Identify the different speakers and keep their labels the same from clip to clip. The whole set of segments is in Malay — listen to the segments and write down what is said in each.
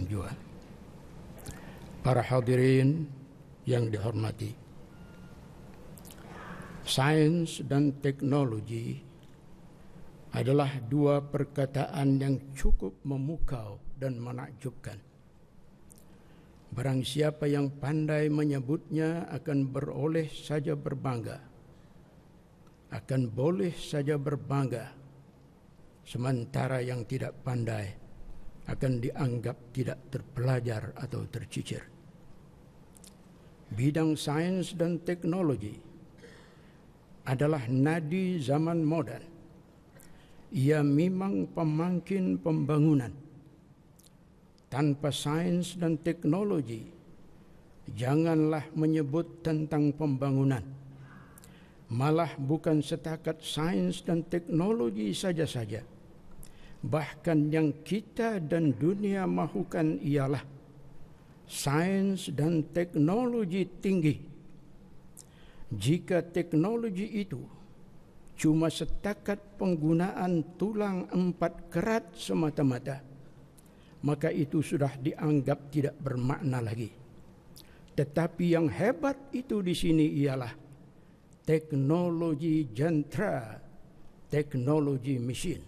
Speaker 1: jua. Para hadirin yang dihormati, sains dan teknologi adalah dua perkataan yang cukup memukau dan menakjubkan. Barang siapa yang pandai menyebutnya akan beroleh saja berbangga, akan boleh saja berbangga, sementara yang tidak pandai akan dianggap tidak terpelajar atau tercicir. Bidang sains dan teknologi adalah nadi zaman modern. Ia memang pemangkin pembangunan. Tanpa sains dan teknologi, janganlah menyebut tentang pembangunan. Malah bukan setakat sains dan teknologi saja-saja. Bahkan yang kita dan dunia mahukan ialah sains dan teknologi tinggi. Jika teknologi itu cuma setakat penggunaan tulang 4 kerat semata-mata, maka itu sudah dianggap tidak bermakna lagi. Tetapi yang hebat itu di sini ialah teknologi jentera, teknologi mesin.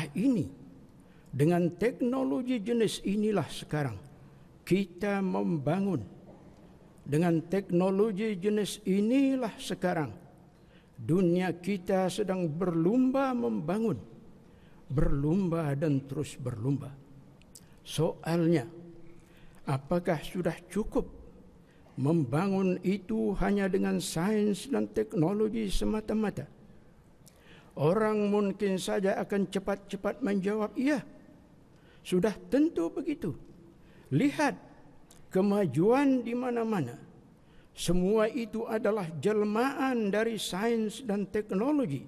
Speaker 1: Ini dengan teknologi jenis inilah sekarang kita membangun. Dengan teknologi jenis inilah sekarang dunia kita sedang berlumba membangun, berlumba dan terus berlumba. Soalnya, apakah sudah cukup membangun itu hanya dengan sains dan teknologi semata-mata? Orang mungkin saja akan cepat-cepat menjawab, iya, sudah tentu begitu. Lihat kemajuan di mana-mana. Semua itu adalah jelmaan dari sains dan teknologi.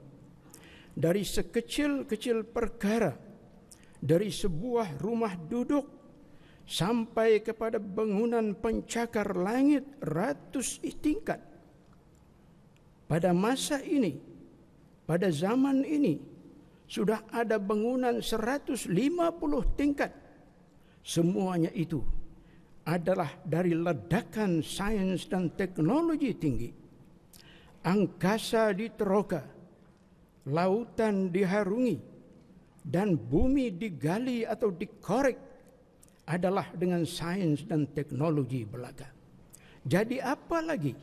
Speaker 1: Dari sekecil-kecil perkara, dari sebuah rumah duduk sampai kepada bangunan pencakar langit ratus tingkat. Pada masa ini, pada zaman ini, sudah ada bangunan 150 tingkat. Semuanya itu adalah dari ledakan sains dan teknologi tinggi. Angkasa diteroka, lautan diharungi, dan bumi digali atau dikorek adalah dengan sains dan teknologi belaka. Jadi apa lagi?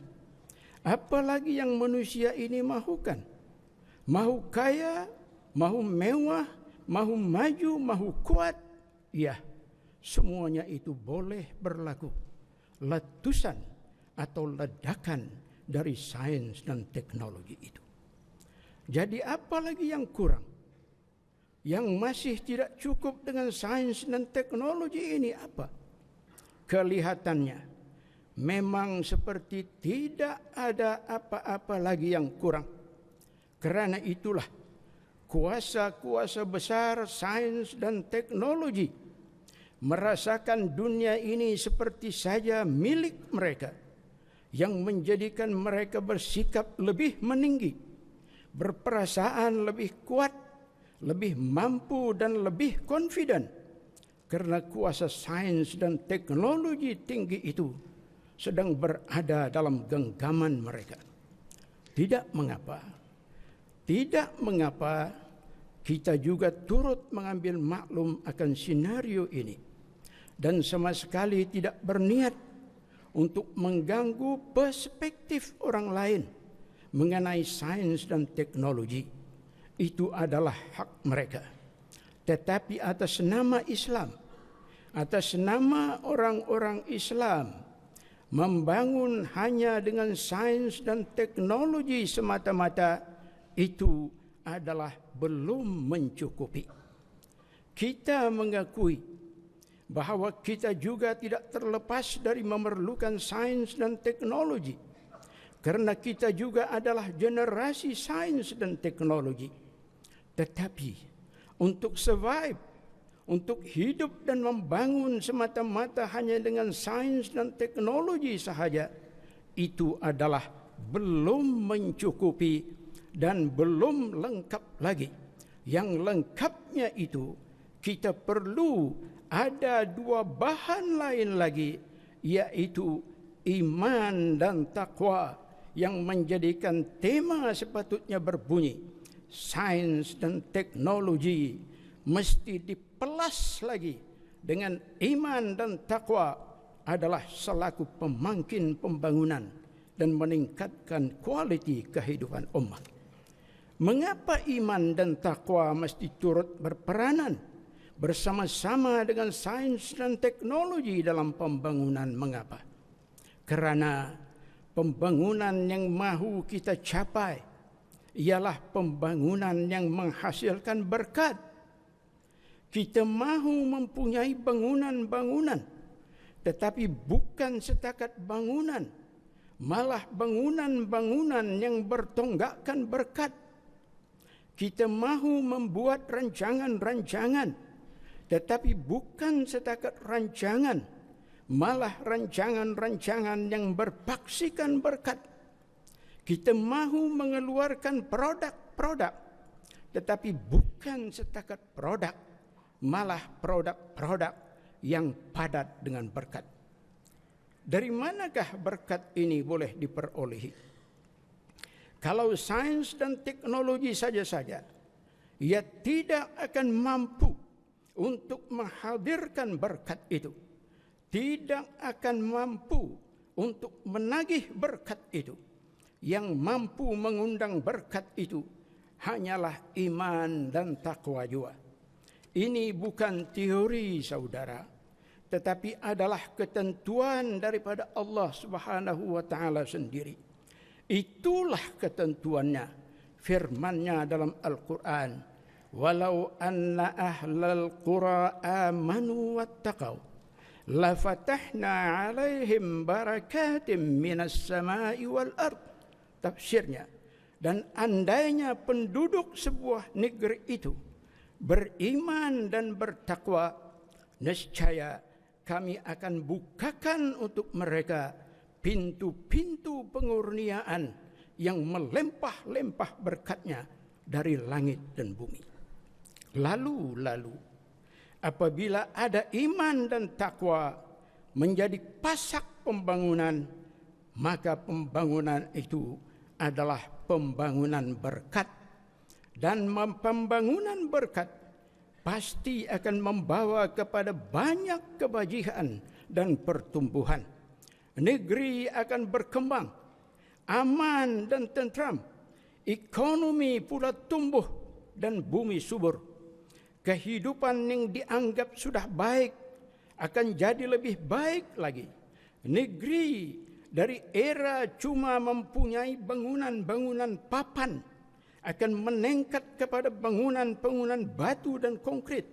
Speaker 1: Apa lagi yang manusia ini mahukan? Mahu kaya, mahu mewah, mahu maju, mahu kuat? Ya, semuanya itu boleh berlaku. Letusan atau ledakan dari sains dan teknologi itu. Jadi apa lagi yang kurang? Yang masih tidak cukup dengan sains dan teknologi ini apa? Kelihatannya memang seperti tidak ada apa-apa lagi yang kurang. Kerana itulah kuasa-kuasa besar sains dan teknologi merasakan dunia ini seperti saja milik mereka, yang menjadikan mereka bersikap lebih meninggi, berperasaan lebih kuat, lebih mampu dan lebih confident, karena kuasa sains dan teknologi tinggi itu sedang berada dalam genggaman mereka. Tidak mengapa kita juga turut mengambil maklum akan senario ini dan sama sekali tidak berniat untuk mengganggu perspektif orang lain mengenai sains dan teknologi. Itu adalah hak mereka. Tetapi atas nama Islam, atas nama orang-orang Islam, membangun hanya dengan sains dan teknologi semata-mata, itu adalah belum mencukupi. Kita mengakui bahawa kita juga tidak terlepas dari memerlukan sains dan teknologi, karena kita juga adalah generasi sains dan teknologi. Tetapi untuk survive, untuk hidup dan membangun semata-mata hanya dengan sains dan teknologi sahaja, itu adalah belum mencukupi dan belum lengkap lagi. Yang lengkapnya itu kita perlu ada dua bahan lain lagi, yaitu iman dan takwa, yang menjadikan tema sepatutnya berbunyi, sains dan teknologi mesti dipelas lagi dengan iman dan takwa adalah selaku pemangkin pembangunan dan meningkatkan kualiti kehidupan umat. Mengapa iman dan takwa mesti turut berperanan bersama-sama dengan sains dan teknologi dalam pembangunan? Mengapa? Kerana pembangunan yang mahu kita capai ialah pembangunan yang menghasilkan berkat. Kita mahu mempunyai bangunan-bangunan, tetapi bukan setakat bangunan, malah bangunan-bangunan yang bertonggakkan berkat. Kita mahu membuat rancangan-rancangan, tetapi bukan setakat rancangan, malah rancangan-rancangan yang berpaksikan berkat. Kita mahu mengeluarkan produk-produk, tetapi bukan setakat produk, malah produk-produk yang padat dengan berkat. Dari manakah berkat ini boleh diperolehi? Kalau sains dan teknologi saja-saja, ia tidak akan mampu untuk menghadirkan berkat itu, tidak akan mampu untuk menagih berkat itu. Yang mampu mengundang berkat itu hanyalah iman dan takwa jua. Ini bukan teori, saudara, tetapi adalah ketentuan daripada Allah Subhanahu wa taala sendiri. Itulah ketentuannya, firman-Nya dalam Al-Qur'an, "Walau anna ahlal qura amanu wattaqau la fatahna 'alaihim barakatim minas sama'i wal ard." Tafsirnya, dan andainya penduduk sebuah negeri itu beriman dan bertakwa, nescaya kami akan bukakan untuk mereka pintu-pintu pengurniaan yang melempah-lempah berkatnya dari langit dan bumi. Lalu apabila ada iman dan takwa menjadi pasak pembangunan, maka pembangunan itu adalah pembangunan berkat. Dan pembangunan berkat pasti akan membawa kepada banyak kebajikan dan pertumbuhan. Negeri akan berkembang, aman dan tentram. Ekonomi pula tumbuh dan bumi subur. Kehidupan yang dianggap sudah baik akan jadi lebih baik lagi. Negeri dari era cuma mempunyai bangunan-bangunan papan akan meningkat kepada bangunan-bangunan batu dan konkrit.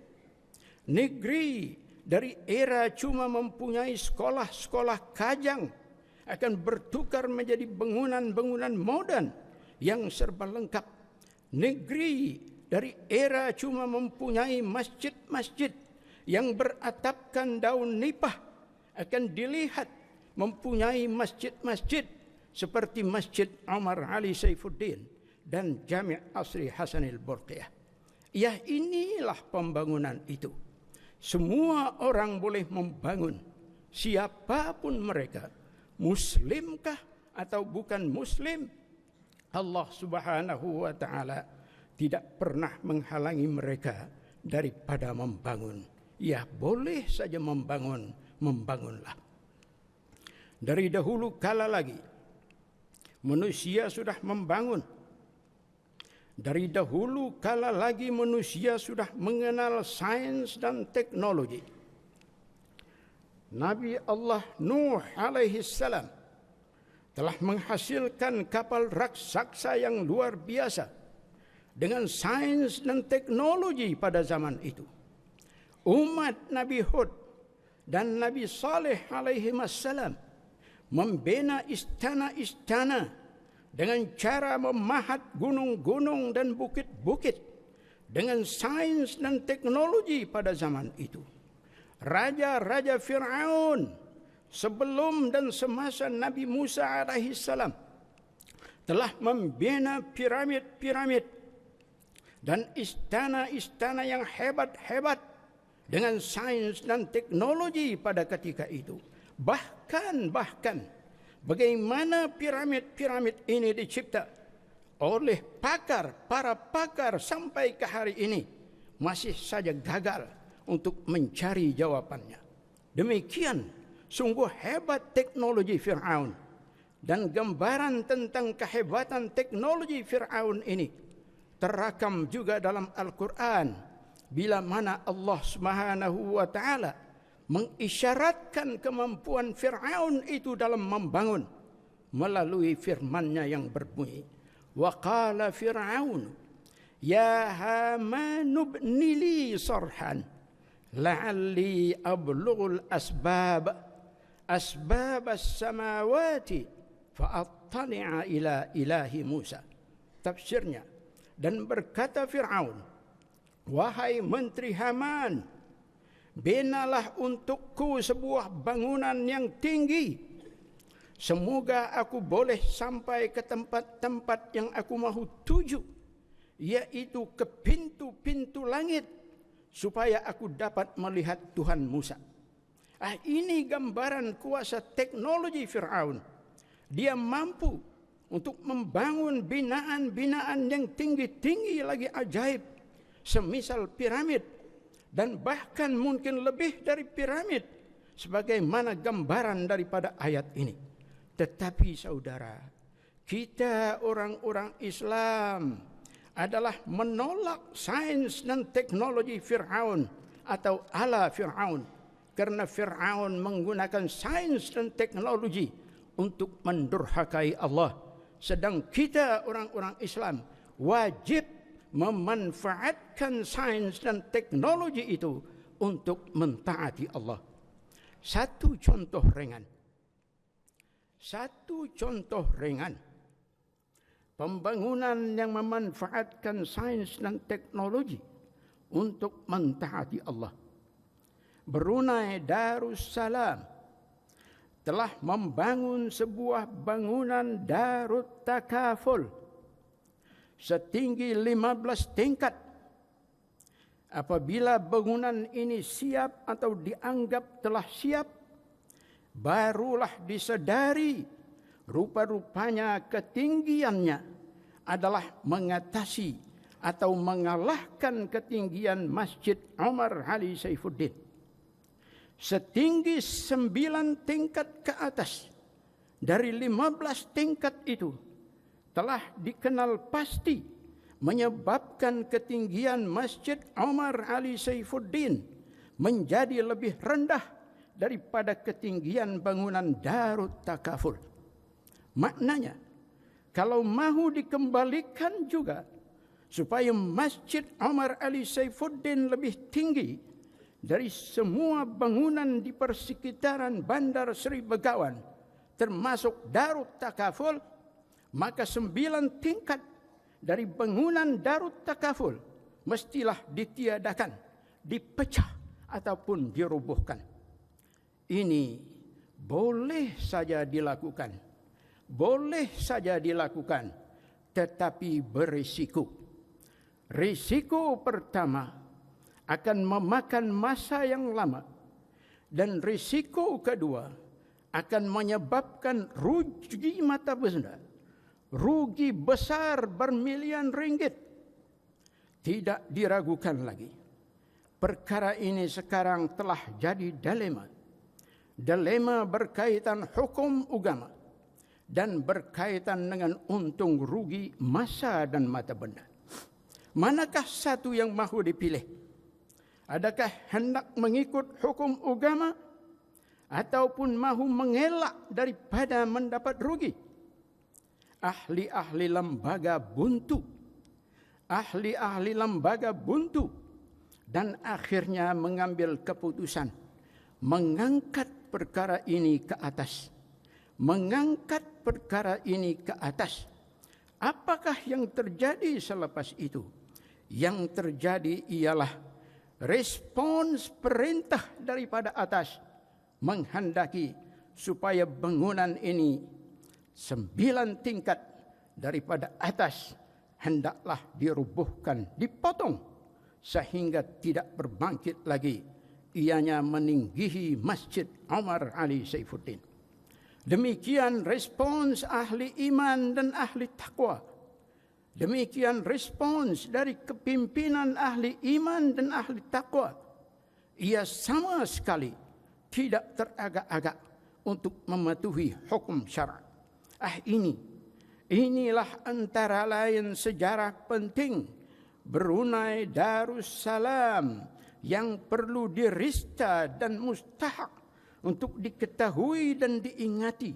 Speaker 1: Negeri dari era cuma mempunyai sekolah-sekolah kajang akan bertukar menjadi bangunan-bangunan modern yang serba lengkap. Negeri dari era cuma mempunyai masjid-masjid yang beratapkan daun nipah akan dilihat mempunyai masjid-masjid seperti Masjid Umar Ali Saifuddin dan Jami' Asri Hasanil Bolkiah. Ya, inilah pembangunan itu. Semua orang boleh membangun, siapapun mereka, muslimkah atau bukan muslim. Allah Subhanahu wa taala tidak pernah menghalangi mereka daripada membangun. Ya, boleh saja membangun, membangunlah. Dari dahulu kala lagi manusia sudah membangun. Dari dahulu kala lagi manusia sudah mengenal sains dan teknologi. Nabi Allah Nuh alaihi salam telah menghasilkan kapal raksasa yang luar biasa dengan sains dan teknologi pada zaman itu. Umat Nabi Hud dan Nabi Saleh alaihi wassalam membina istana-istana dengan cara memahat gunung-gunung dan bukit-bukit dengan sains dan teknologi pada zaman itu. Raja-raja Fir'aun sebelum dan semasa Nabi Musa alaihissalam telah membina piramid-piramid dan istana-istana yang hebat-hebat dengan sains dan teknologi pada ketika itu. Bahkan bagaimana piramid-piramid ini dicipta oleh para pakar sampai ke hari ini masih saja gagal untuk mencari jawabannya. Demikian sungguh hebat teknologi Fir'aun, dan gambaran tentang kehebatan teknologi Fir'aun ini terakam juga dalam Al-Quran, bila mana Allah Subhanahu wa taala mengisyaratkan kemampuan Fir'aun itu dalam membangun melalui firman-Nya yang berbunyi, wa qala Fir'aun ya Haman ibni li sarhan la'alli ablughul asbab as-samawati fa'attali'a ila ilahi Musa. Tafsirnya, dan berkata Fir'aun, wahai menteri Haman, binalah untukku sebuah bangunan yang tinggi, semoga aku boleh sampai ke tempat-tempat yang aku mahu tuju, yaitu ke pintu-pintu langit, supaya aku dapat melihat Tuhan Musa. Ini gambaran kuasa teknologi Fir'aun. Dia mampu untuk membangun binaan-binaan yang tinggi-tinggi lagi ajaib, semisal piramid, dan bahkan mungkin lebih dari piramid, sebagaimana gambaran daripada ayat ini. Tetapi saudara, kita orang-orang Islam adalah menolak sains dan teknologi Fir'aun atau ala Fir'aun, karena Fir'aun menggunakan sains dan teknologi untuk mendurhakai Allah, sedang kita orang-orang Islam wajib memanfaatkan sains dan teknologi itu untuk mentaati Allah. Satu contoh ringan pembangunan yang memanfaatkan sains dan teknologi untuk mentaati Allah. Brunei Darussalam telah membangun sebuah bangunan Darut Takaful setinggi 15 tingkat. Apabila bangunan ini siap atau dianggap telah siap, barulah disedari rupa-rupanya ketinggiannya adalah mengatasi atau mengalahkan ketinggian Masjid Omar Ali Saifuddin. Setinggi 9 tingkat ke atas dari 15 tingkat itu telah dikenal pasti menyebabkan ketinggian Masjid Omar Ali Saifuddin menjadi lebih rendah daripada ketinggian bangunan Darut Takaful. Maknanya, kalau mahu dikembalikan juga supaya Masjid Omar Ali Saifuddin lebih tinggi dari semua bangunan di persekitaran Bandar Seri Begawan, termasuk Darut Takaful, maka 9 tingkat dari bangunan Darut Takaful mestilah ditiadakan, dipecah ataupun dirobohkan. Ini boleh saja dilakukan, tetapi berisiko. Risiko pertama akan memakan masa yang lama, dan risiko kedua akan menyebabkan rugi mata benda, rugi besar bermilion ringgit. Tidak diragukan lagi, perkara ini sekarang telah jadi dilema berkaitan hukum agama dan berkaitan dengan untung rugi masa dan mata benda. Manakah satu yang mahu dipilih? Adakah hendak mengikut hukum agama ataupun mahu mengelak daripada mendapat rugi? Ahli-ahli lembaga buntu dan akhirnya mengambil keputusan mengangkat perkara ini ke atas. Apakah yang terjadi selepas itu? Yang terjadi ialah respons perintah daripada atas menghendaki supaya bangunan ini 9 tingkat daripada atas hendaklah dirubuhkan, dipotong, sehingga tidak berbangkit lagi ianya meninggihi Masjid Omar Ali Saifuddin. Demikian respons ahli iman dan ahli takwa. Demikian respons dari kepimpinan ahli iman dan ahli takwa. Ia sama sekali tidak teragak-agak untuk mematuhi hukum syarak. Inilah antara lain sejarah penting Brunei Darussalam yang perlu dirista dan mustahak untuk diketahui dan diingati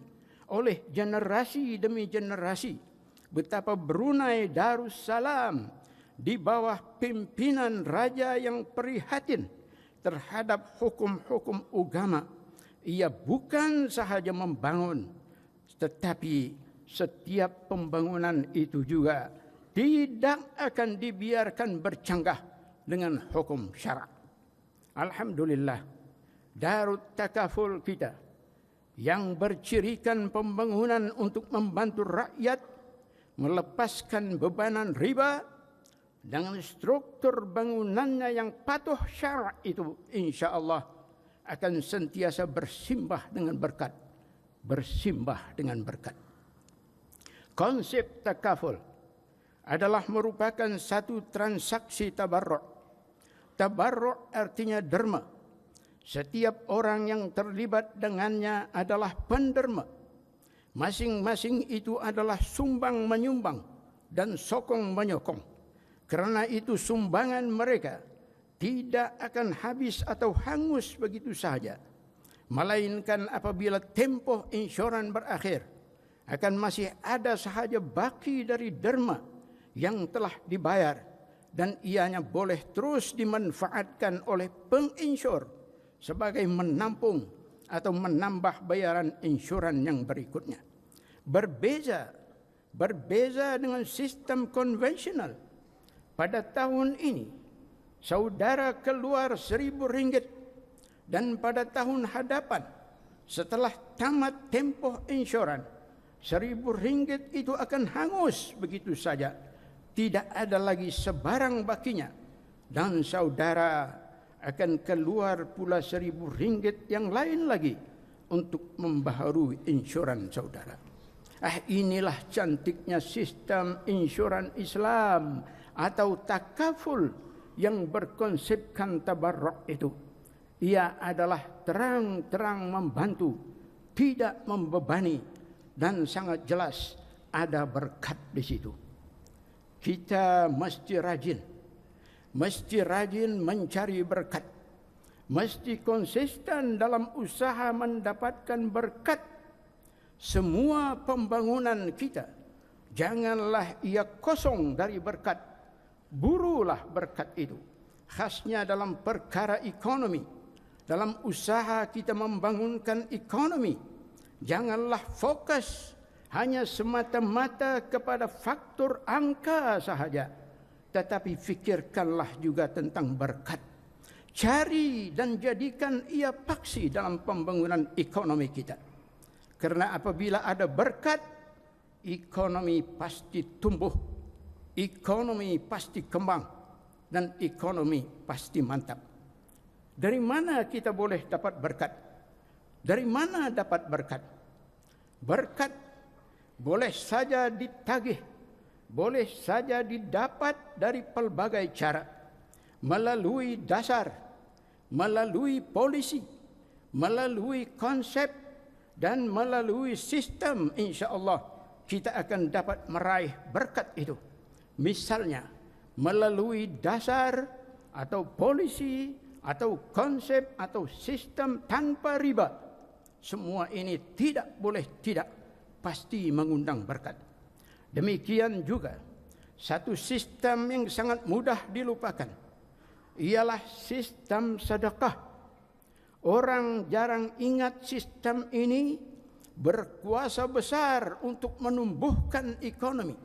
Speaker 1: oleh generasi demi generasi betapa Brunei Darussalam di bawah pimpinan raja yang prihatin terhadap hukum-hukum agama, ia bukan sahaja membangun, tetapi setiap pembangunan itu juga tidak akan dibiarkan bercanggah dengan hukum syarak. Alhamdulillah, Darut Takaful kita yang bercirikan pembangunan untuk membantu rakyat melepaskan bebanan riba dengan struktur bangunannya yang patuh syarak itu, insya Allah akan sentiasa bersimbah dengan berkat. Konsep takaful adalah merupakan satu transaksi tabarruk. Tabarruk artinya derma. Setiap orang yang terlibat dengannya adalah penderma. Masing-masing itu adalah sumbang menyumbang dan sokong menyokong. Karena itu sumbangan mereka tidak akan habis atau hangus begitu saja. Melainkan apabila tempoh insuran berakhir, akan masih ada sahaja baki dari derma yang telah dibayar dan ianya boleh terus dimanfaatkan oleh penginsur sebagai menampung atau menambah bayaran insuran yang berikutnya. Berbeza dengan sistem konvensional. Pada tahun ini, saudara keluar RM1.000 dan pada tahun hadapan setelah tamat tempoh insuran, RM1.000 itu akan hangus begitu saja. Tidak ada lagi sebarang bakinya dan saudara akan keluar pula RM1.000 yang lain lagi untuk membaharui insuran saudara. Inilah cantiknya sistem insuran Islam atau takaful yang berkonsepkan tabarruk itu. Ia adalah terang-terang membantu, tidak membebani, dan sangat jelas ada berkat di situ. Kita mesti rajin mencari berkat, mesti konsisten dalam usaha mendapatkan berkat. Semua pembangunan kita, janganlah ia kosong dari berkat. Burulah berkat itu. Khasnya dalam perkara ekonomi. Dalam usaha kita membangunkan ekonomi, janganlah fokus hanya semata-mata kepada faktor angka sahaja, tetapi fikirkanlah juga tentang berkat. Cari dan jadikan ia paksi dalam pembangunan ekonomi kita. Karena apabila ada berkat, ekonomi pasti tumbuh, ekonomi pasti kembang, dan ekonomi pasti mantap. Dari mana kita boleh dapat berkat? Dari mana dapat berkat? Berkat boleh saja ditagih, boleh saja didapat dari pelbagai cara. Melalui dasar, melalui polisi, melalui konsep, dan melalui sistem, insya Allah kita akan dapat meraih berkat itu. Misalnya, melalui dasar atau polisi atau konsep atau sistem tanpa riba. Semua ini tidak pasti mengundang berkat. Demikian juga satu sistem yang sangat mudah dilupakan ialah sistem sedekah. Orang jarang ingat sistem ini berkuasa besar untuk menumbuhkan ekonomi.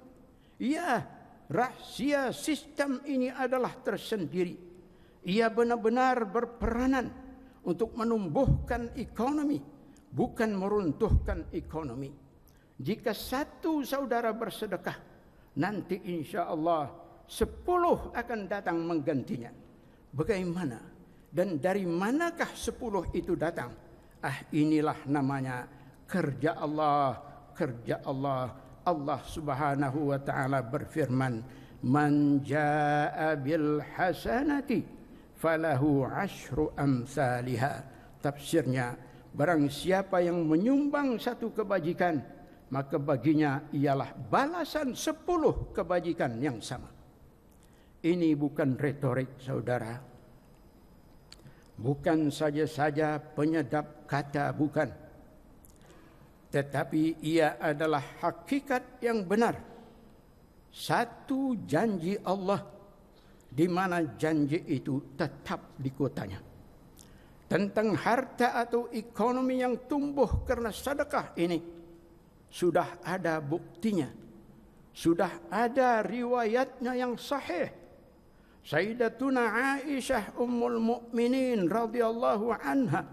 Speaker 1: Ya, rahsia sistem ini adalah tersendiri. Ia benar-benar berperanan untuk menumbuhkan ekonomi, bukan meruntuhkan ekonomi. Jika satu saudara bersedekah, nanti insya Allah 10 akan datang menggantinya. Bagaimana Dan dari manakah 10 itu datang? Inilah namanya kerja Allah, kerja Allah. Allah Subhanahu wa taala berfirman, "Man jaa'a bil hasanati falahu asyru amsalha." Tafsirnya, barang siapa yang menyumbang satu kebajikan, maka baginya ialah balasan 10 kebajikan yang sama. Ini bukan retorik, saudara. Bukan saja-saja penyedap kata, bukan. Tetapi ia adalah hakikat yang benar. Satu janji Allah, di mana janji itu tetap di kotanya. Tentang harta atau ekonomi yang tumbuh karena sedekah ini, sudah ada buktinya. Sudah ada riwayatnya yang sahih. Sayyidatuna Aisyah Ummul Mukminin radhiyallahu anha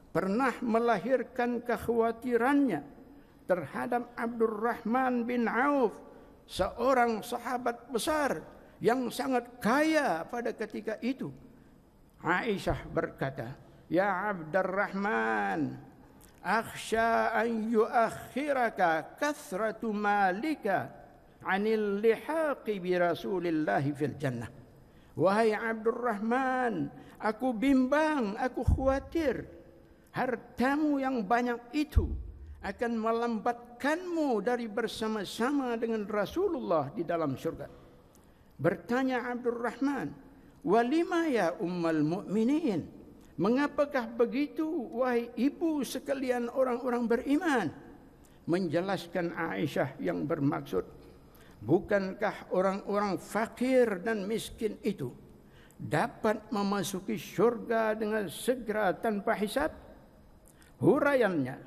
Speaker 1: pernah melahirkan kekhawatirannya terhadap Abdurrahman bin Auf, seorang sahabat besar yang sangat kaya pada ketika itu. Aisyah berkata, "Ya Abdurrahman, akhsha an yuakhiraka kathratu malika anil lihaqi bi Rasulillahi fil jannah." Wahai Abdurrahman, aku bimbang, aku khawatir hartamu yang banyak itu akan melambatkanmu dari bersama-sama dengan Rasulullah di dalam surga. Bertanya Abdurrahman, "Walima ya Ummul Mukminin?" Mengapakah begitu, wahai ibu sekalian orang-orang beriman? Menjelaskan Aisyah yang bermaksud, bukankah orang-orang fakir dan miskin itu dapat memasuki syurga dengan segera tanpa hisab? Huraiannya,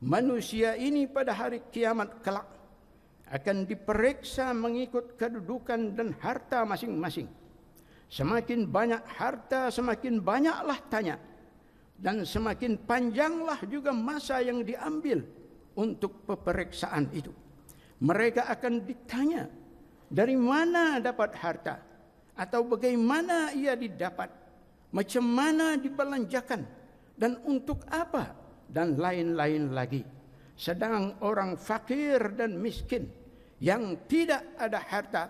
Speaker 1: manusia ini pada hari kiamat kelak akan diperiksa mengikut kedudukan dan harta masing-masing. Semakin banyak harta, semakin banyaklah tanya, dan semakin panjanglah juga masa yang diambil untuk peperiksaan itu. Mereka akan ditanya, dari mana dapat harta, atau bagaimana ia didapat, macam mana dibelanjakan, dan untuk apa, dan lain-lain lagi. Sedang orang fakir dan miskin yang tidak ada harta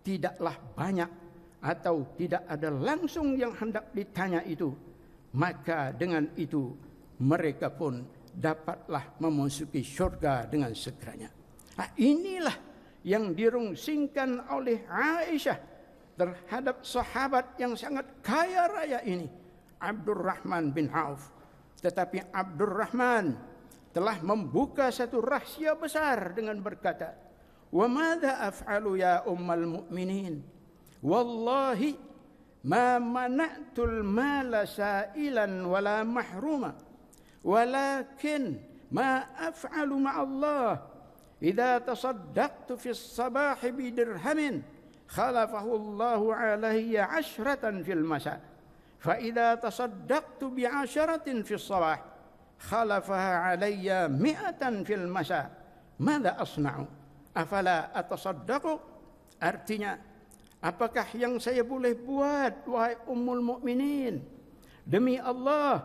Speaker 1: tidaklah banyak atau tidak ada langsung yang hendak ditanya itu, maka dengan itu mereka pun dapatlah memasuki syurga dengan segeranya. Inilah yang dirungsingkan oleh Aisyah terhadap sahabat yang sangat kaya raya ini, Abdurrahman bin Auf. Tetapi Abdurrahman telah membuka satu rahasia besar dengan berkata, "Wa madza af'alu ya Ummul Mukminin? Wallahi ma mana'tul mala sa'ilan wala mahruma, walakin ma af'alu ma'allah. Idza tasaddaqtu fi as-sabahi bi dirhamin khalafahu Allahu alayya 'ashratan fil masa. Fa idza tasaddaqtu bi 'asharatin fi as-sabah khalafaha alayya 100 fil masa. Madza asna'u? Afala atasaddaqu?" Artinya, apakah yang saya boleh buat, wahai Ummul Mukminin? Demi Allah,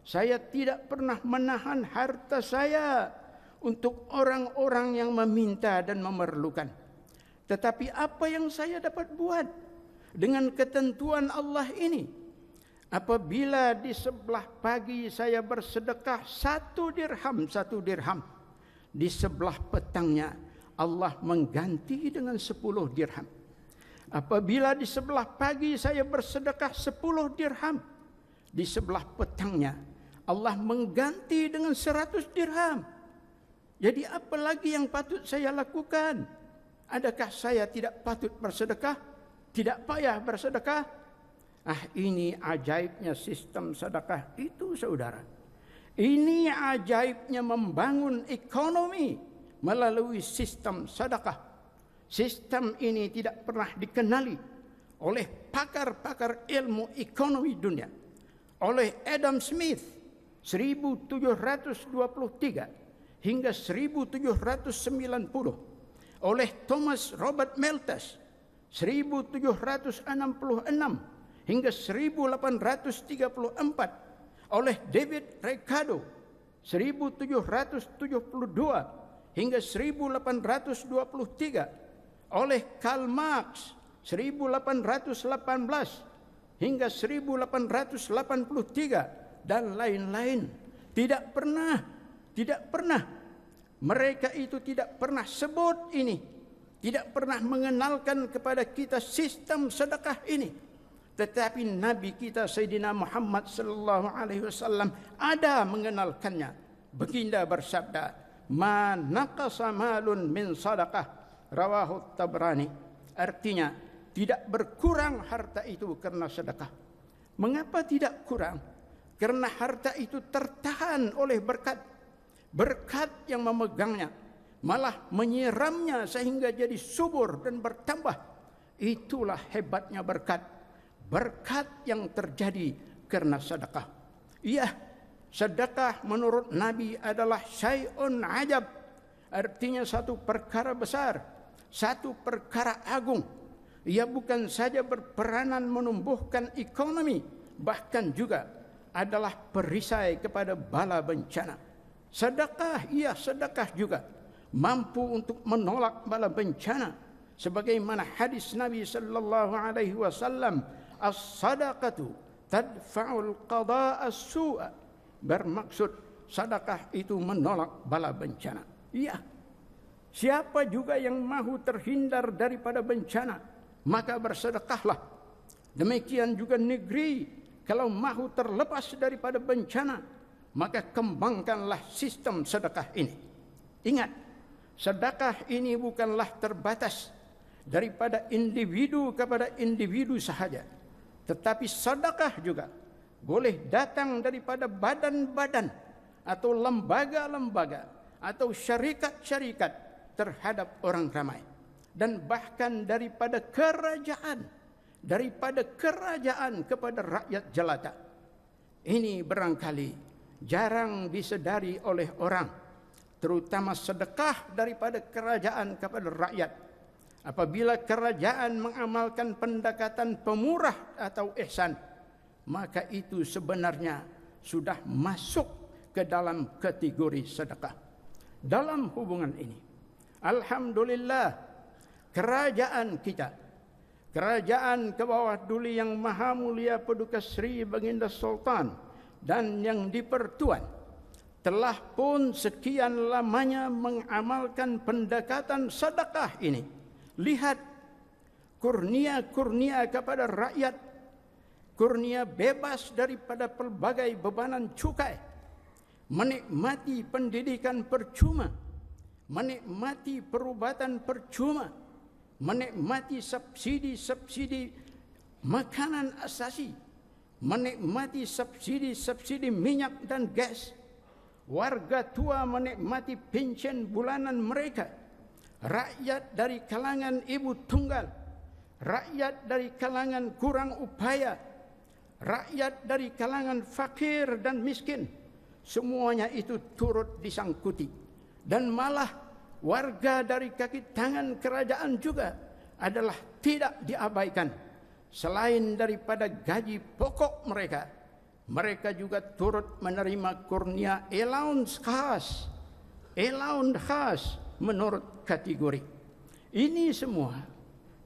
Speaker 1: saya tidak pernah menahan harta saya untuk orang-orang yang meminta dan memerlukan. Tetapi apa yang saya dapat buat dengan ketentuan Allah ini? Apabila di sebelah pagi saya bersedekah 1 dirham, di sebelah petangnya Allah mengganti dengan 10 dirham. Apabila di sebelah pagi saya bersedekah 10 dirham, di sebelah petangnya Allah mengganti dengan 100 dirham. Jadi apa lagi yang patut saya lakukan? Adakah saya tidak patut bersedekah? Tidak payah bersedekah? Ini ajaibnya sistem sedekah itu, saudara. Ini ajaibnya membangun ekonomi melalui sistem sedekah. Sistem ini tidak pernah dikenali oleh pakar-pakar ilmu ekonomi dunia. Oleh Adam Smith 1723 hingga 1790. Oleh Thomas Robert Malthus 1766 hingga 1834 oleh David Ricardo 1772 hingga 1823, oleh Karl Marx 1818 hingga 1883 dan lain-lain. Tidak pernah mereka itu tidak pernah sebut ini, tidak pernah mengenalkan kepada kita sistem sedekah ini. Tetapi Nabi kita Sayyidina Muhammad sallallahu alaihi wasallam ada mengenalkannya. Baginda bersabda, "Ma naqasa malun min sadaqah," rawahu Tabrani. Artinya, tidak berkurang harta itu karena sedekah. Mengapa tidak kurang? Karena harta itu tertahan oleh berkat. Berkat yang memegangnya, malah menyiramnya sehingga jadi subur dan bertambah. Itulah hebatnya berkat. Berkat yang terjadi karena sedekah. Iya, sedekah menurut Nabi adalah syai'un ajab. Artinya satu perkara besar, satu perkara agung. Ia bukan saja berperanan menumbuhkan ekonomi, bahkan juga adalah perisai kepada bala bencana. Sedekah, iya sedekah juga mampu untuk menolak bala bencana. Sebagaimana hadis Nabi sallallahu alaihi wasallam, "As-sadaqatu tadfa'ul qada'a as-su'a." Bermaksud sedekah itu menolak bala bencana. Iya. Siapa juga yang mahu terhindar daripada bencana, maka bersedekahlah. Demikian juga negeri, kalau mahu terlepas daripada bencana, maka kembangkanlah sistem sedekah ini. Ingat, sedekah ini bukanlah terbatas daripada individu kepada individu sahaja, tetapi sedekah juga boleh datang daripada badan-badan atau lembaga-lembaga atau syarikat-syarikat terhadap orang ramai, dan bahkan daripada kerajaan kepada rakyat jelata. Ini barangkali jarang disedari oleh orang, terutama sedekah daripada kerajaan kepada rakyat. Apabila kerajaan mengamalkan pendekatan pemurah atau ihsan, maka itu sebenarnya sudah masuk ke dalam kategori sedekah. Dalam hubungan ini, alhamdulillah, kerajaan kita, kerajaan ke bawah duli yang maha mulia Paduka Sri Baginda Sultan dan yang di-Pertuan, telah pun sekian lamanya mengamalkan pendekatan sedekah ini. Lihat kurnia-kurnia kepada rakyat, kurnia bebas daripada pelbagai bebanan cukai, menikmati pendidikan percuma, menikmati perubatan percuma, menikmati subsidi-subsidi makanan asasi, menikmati subsidi-subsidi minyak dan gas. Warga tua menikmati pensiun bulanan mereka. Rakyat dari kalangan ibu tunggal, rakyat dari kalangan kurang upaya, rakyat dari kalangan fakir dan miskin, semuanya itu turut disangkuti. Dan malah warga dari kaki tangan kerajaan juga adalah tidak diabaikan. Selain daripada gaji pokok mereka, mereka juga turut menerima kurnia allowance khas menurut kategori. Ini semua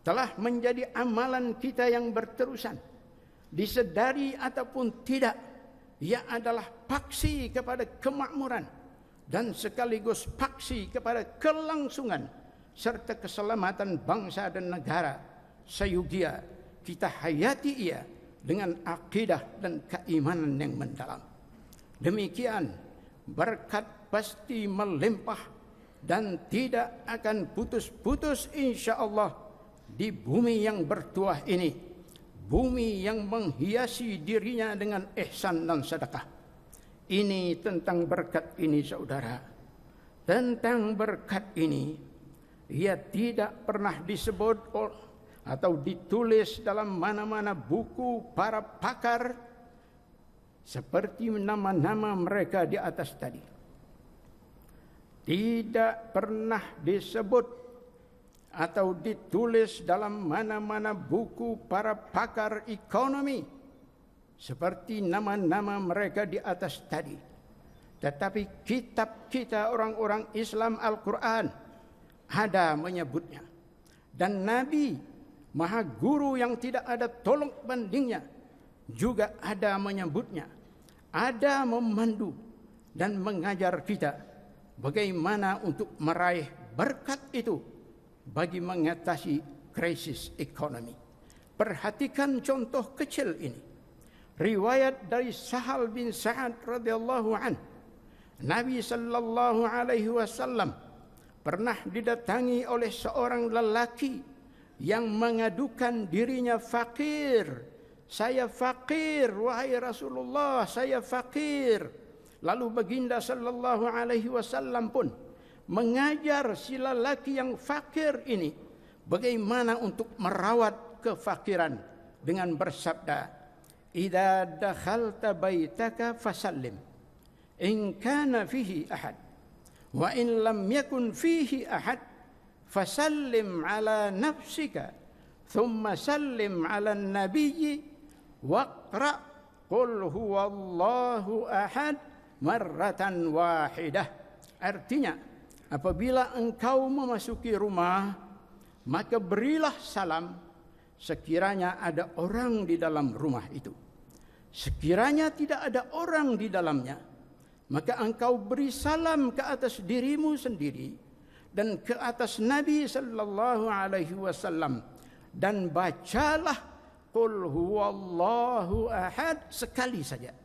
Speaker 1: telah menjadi amalan kita yang berterusan. Disedari ataupun tidak, ia adalah paksi kepada kemakmuran dan sekaligus paksi kepada kelangsungan serta keselamatan bangsa dan negara. Sayugia kita hayati ia dengan akidah dan keimanan yang mendalam. Demikian, berkat pasti melimpah dan tidak akan putus-putus insya-Allah di bumi yang bertuah ini, bumi yang menghiasi dirinya dengan ihsan dan sedekah. Ini tentang berkat ini, saudara. Tentang berkat ini, ia tidak pernah disebut atau ditulis dalam mana-mana buku para pakar seperti nama-nama mereka di atas tadi. Tidak pernah disebut atau ditulis dalam mana-mana buku para pakar ekonomi seperti nama-nama mereka di atas tadi. Tetapi kitab kita orang-orang Islam Al-Quran ada menyebutnya. Dan Nabi, Maha Guru yang tidak ada tolong bandingnya, juga ada menyebutnya. Ada memandu dan mengajar kita bagaimana untuk meraih berkat itu bagi mengatasi krisis ekonomi. Perhatikan contoh kecil ini. Riwayat dari Sahal bin Sa'ad radhiyallahu anhu. Nabi sallallahu alaihi wasallam pernah didatangi oleh seorang lelaki yang mengadukan dirinya fakir. Saya fakir, wahai Rasulullah, saya fakir. Lalu baginda sallallahu alaihi wasallam pun mengajar si lelaki yang fakir ini bagaimana untuk merawat kefakiran dengan bersabda, "Idza dakhalta baitaka fasallim in kana fihi ahad wa in lam yakun fihi ahad fasallim ala nafsika thumma sallim ala nabiyyi waqra qul huwallahu ahad marratan wahidah." Artinya, apabila engkau memasuki rumah, maka berilah salam sekiranya ada orang di dalam rumah itu. Sekiranya tidak ada orang di dalamnya, maka engkau beri salam ke atas dirimu sendiri dan ke atas Nabi sallallahu alaihi wasallam, dan bacalah qul huwallahu ahad sekali saja.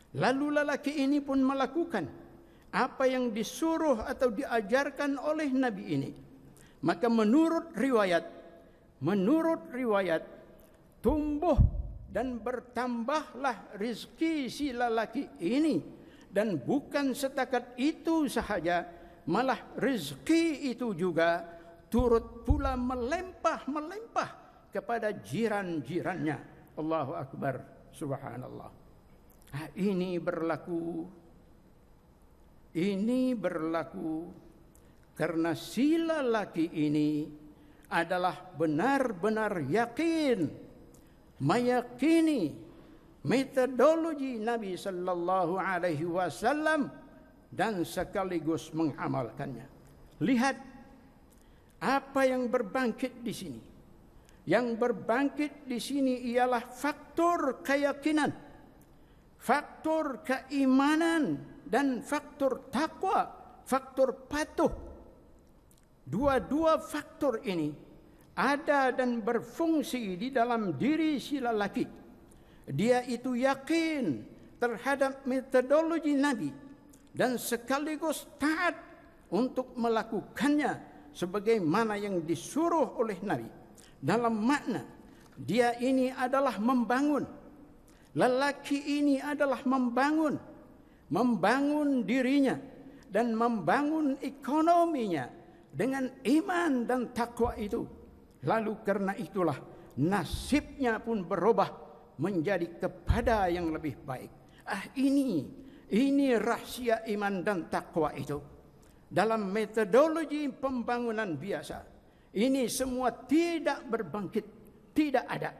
Speaker 1: Lalu lelaki ini pun melakukan apa yang disuruh atau diajarkan oleh Nabi ini. Maka menurut riwayat tumbuh dan bertambahlah rezeki si lelaki ini. Dan bukan setakat itu sahaja, malah rezeki itu juga turut pula melimpah kepada jiran-jirannya. Allahu Akbar, subhanallah. Ini berlaku karena si lelaki ini adalah benar-benar yakin, meyakini metodologi Nabi sallallahu alaihi wasallam dan sekaligus mengamalkannya. Lihat apa yang berbangkit di sini. Yang berbangkit di sini ialah faktor keyakinan, faktor keimanan, dan faktor takwa, faktor patuh. Dua-dua faktor ini ada dan berfungsi di dalam diri si lelaki. Dia itu yakin terhadap metodologi Nabi dan sekaligus taat untuk melakukannya sebagaimana yang disuruh oleh Nabi. Dalam makna dia ini adalah membangun. Lelaki ini adalah membangun dirinya dan membangun ekonominya dengan iman dan takwa itu. Lalu karena itulah nasibnya pun berubah menjadi kepada yang lebih baik. Ini rahasia iman dan takwa itu. Dalam metodologi pembangunan biasa, ini semua tidak berbangkit, tidak ada.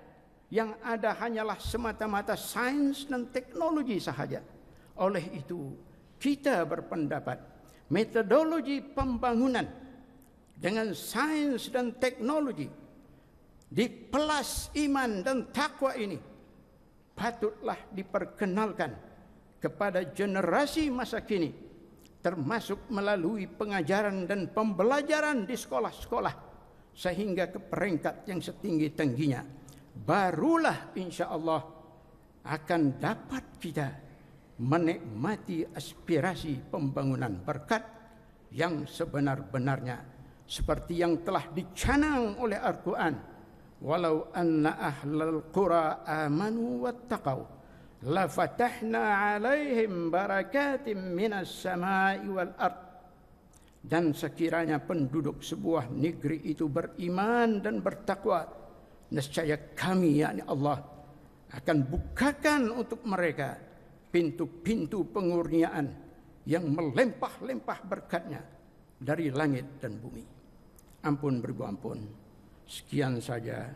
Speaker 1: Yang ada hanyalah semata-mata sains dan teknologi sahaja. Oleh itu, kita berpendapat metodologi pembangunan dengan sains dan teknologi dipelas iman dan takwa ini patutlah diperkenalkan kepada generasi masa kini, termasuk melalui pengajaran dan pembelajaran di sekolah-sekolah sehingga ke peringkat yang setinggi-tingginya. Barulah insya-Allah akan dapat kita menikmati aspirasi pembangunan berkat yang sebenar-benarnya seperti yang telah dicanang oleh Al-Quran. Walau anna ahlal qura amanu wattaqau la fatahna alaihim barakatim minas samai wal ard. Dan sekiranya penduduk sebuah negeri itu beriman dan bertakwa, nescaya kami, yakni Allah, akan bukakan untuk mereka pintu-pintu pengurniaan yang melimpah-limpah berkatnya dari langit dan bumi. Ampun beribu ampun. Sekian saja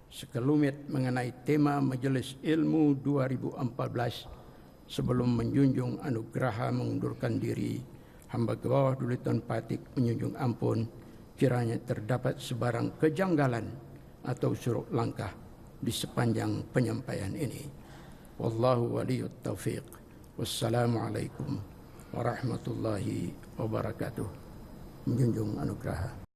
Speaker 1: sekelumit mengenai tema Majelis Ilmu 2014. Sebelum menjunjung anugerah mengundurkan diri, hamba ke bawah dulu Tuan Patik menjunjung ampun kiranya terdapat sebarang kejanggalan atau surut langkah di sepanjang penyampaian ini. Wallahu waliyut taufiq. Wassalamualaikum warahmatullahi wabarakatuh. Menjunjung anugerah.